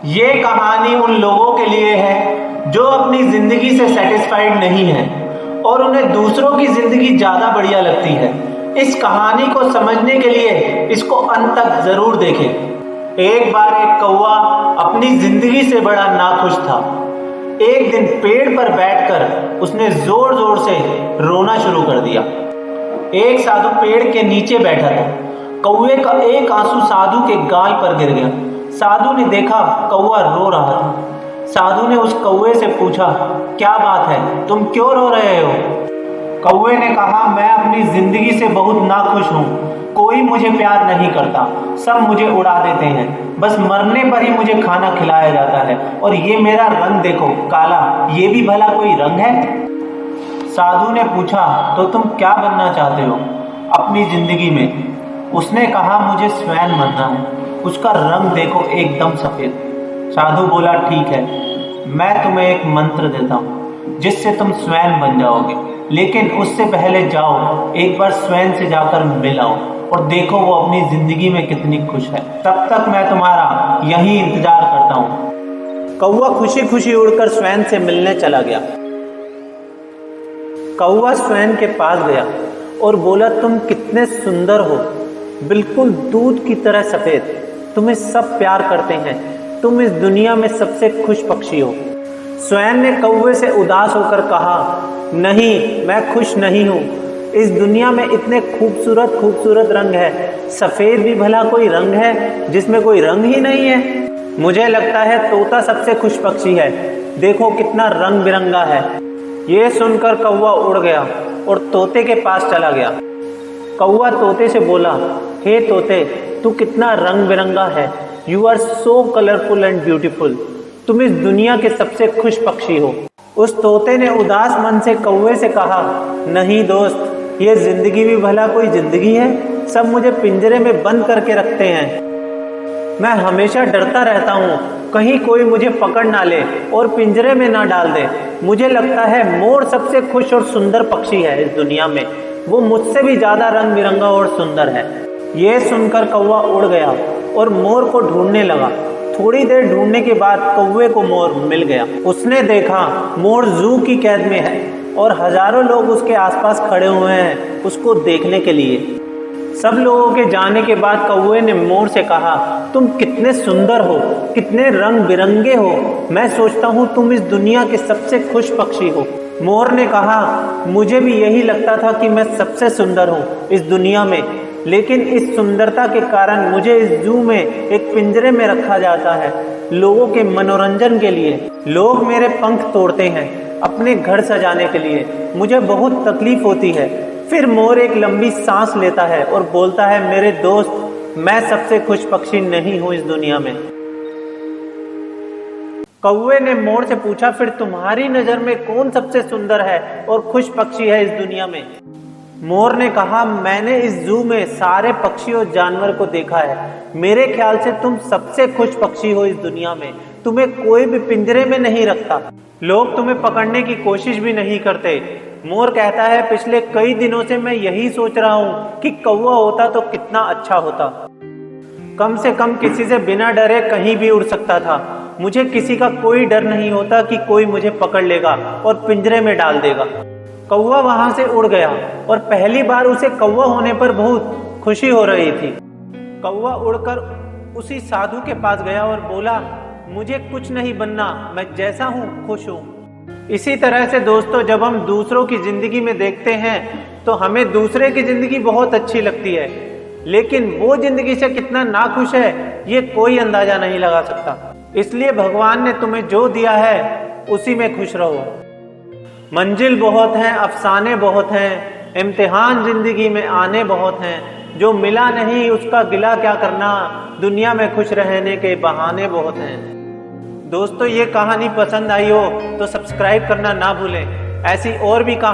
ये कहानी उन लोगों के लिए है जो अपनी जिंदगी से सेटिस्फाइड नहीं है और उन्हें दूसरों की जिंदगी ज्यादा बढ़िया लगती है। इस कहानी को समझने के लिए इसको अंत तक जरूर देखें। एक बार एक कौवा अपनी जिंदगी से बड़ा नाखुश था। एक दिन पेड़ पर बैठकर उसने जोर जोर से रोना शुरू कर दिया। एक साधु पेड़ के नीचे बैठा था। कौवे का एक आंसू साधु के गाल पर गिर गया। साधु ने देखा कौवा रो रहा था। साधु ने उस कौवे से पूछा, क्या बात है, तुम क्यों रो रहे हो? कौवे ने कहा, मैं अपनी जिंदगी से बहुत नाखुश हूँ। कोई मुझे प्यार नहीं करता, सब मुझे उड़ा देते हैं। बस मरने पर ही मुझे खाना खिलाया जाता है। और ये मेरा रंग देखो, काला, ये भी भला कोई रंग है? साधु ने पूछा, तो तुम क्या बनना चाहते हो अपनी जिंदगी में? उसने कहा, मुझे स्वयं बनना है। उसका रंग देखो, एकदम सफेद। साधु बोला, ठीक है, मैं तुम्हें एक मंत्र देता हूँ जिससे तुम स्वयं बन जाओगे। लेकिन उससे पहले जाओ, एक बार स्वयं से जाकर मिल आओ और देखो वो अपनी जिंदगी में कितनी खुश है। तब तक मैं तुम्हारा यही इंतजार करता हूँ। कौवा खुशी खुशी उड़कर स्वयं से मिलने चला गया। कौवा स्वयं के पास गया और बोला, तुम कितने सुंदर हो, बिल्कुल दूध की तरह सफेद। तुम्हें सब प्यार करते हैं। तुम इस दुनिया में सबसे खुश पक्षी हो। स्वयं ने कौवे से उदास होकर कहा, नहीं, मैं खुश नहीं हूँ। इस दुनिया में इतने खूबसूरत खूबसूरत रंग है, सफेद भी भला कोई रंग है जिसमें कोई रंग ही नहीं है? मुझे लगता है तोता सबसे खुश पक्षी है। देखो कितना रंग बिरंगा है। ये सुनकर कौवा उड़ गया और तोते के पास चला गया। कौवा तोते से बोला, हे तोते, तू कितना रंग बिरंगा है। You are so colourful and beautiful. तुम इस दुनिया के सबसे खुश पक्षी हो। उस तोते ने उदास मन से कौवे से कहा, नहीं दोस्त, ये जिंदगी भी भला कोई जिंदगी है? सब मुझे पिंजरे में बंद करके रखते हैं। मैं हमेशा डरता रहता हूँ कहीं कोई मुझे पकड़ ना ले और पिंजरे में ना डाल दे। मुझे लगता है मोर सबसे खुश और सुंदर पक्षी है इस दुनिया में। वो मुझसे भी ज्यादा रंग बिरंगा और सुंदर है। ये सुनकर कौवा उड़ गया और मोर को ढूंढने लगा। थोड़ी देर ढूंढने के बाद कौवे को मोर मिल गया। उसने देखा मोर जू की कैद में है और हजारों लोग उसके आसपास खड़े हुए हैं उसको देखने के लिए। सब लोगों के जाने के बाद कौवे ने मोर से कहा, तुम कितने सुंदर हो, कितने रंग बिरंगे हो। मैं सोचता हूँ तुम इस दुनिया के सबसे खुश पक्षी हो। मोर ने कहा, मुझे भी यही लगता था कि मैं सबसे सुंदर हूँ इस दुनिया में, लेकिन इस सुंदरता के कारण मुझे इस जू में एक पिंजरे में रखा जाता है लोगों के मनोरंजन के लिए। लोग मेरे पंख तोड़ते हैं अपने घर सजाने के लिए। मुझे बहुत तकलीफ होती है। फिर मोर एक लंबी सांस लेता है और बोलता है, मेरे दोस्त, मैं सबसे खुश पक्षी नहीं हूँ इस दुनिया में। कौवे ने मोर से पूछा, फिर तुम्हारी नजर में कौन सबसे सुंदर है और खुश पक्षी है इस दुनिया में? मोर ने कहा, मैंने इस जू में सारे पक्षी और जानवर को देखा है। मेरे ख्याल से तुम सबसे खुश पक्षी हो इस दुनिया में। तुम्हें कोई भी पिंजरे में नहीं रखता। लोग तुम्हें पकड़ने की कोशिश भी नहीं करते। मोर कहता है, पिछले कई दिनों से मैं यही सोच रहा हूँ कि कौवा होता तो कितना अच्छा होता। कम से कम किसी से बिना डरे कहीं भी उड़ सकता था। मुझे किसी का कोई डर नहीं होता कि कोई मुझे पकड़ लेगा और पिंजरे में डाल देगा। कौवा वहां से उड़ गया और पहली बार उसे कौवा होने पर बहुत खुशी हो रही थी। कौवा उड़कर उसी साधु के पास गया और बोला, मुझे कुछ नहीं बनना, मैं जैसा हूँ खुश हूँ। इसी तरह से दोस्तों, जब हम दूसरों की जिंदगी में देखते हैं तो हमें दूसरे की जिंदगी बहुत अच्छी लगती है, लेकिन वो जिंदगी से कितना नाखुश है ये कोई अंदाजा नहीं लगा सकता। इसलिए भगवान ने तुम्हें जो दिया है उसी में खुश रहो। मंजिल बहुत हैं, अफसाने बहुत हैं, इम्तिहान जिंदगी में आने बहुत हैं। जो मिला नहीं उसका गिला क्या करना, दुनिया में खुश रहने के बहाने बहुत हैं। दोस्तों, ये कहानी पसंद आई हो तो सब्सक्राइब करना ना भूलें। ऐसी और भी कहानी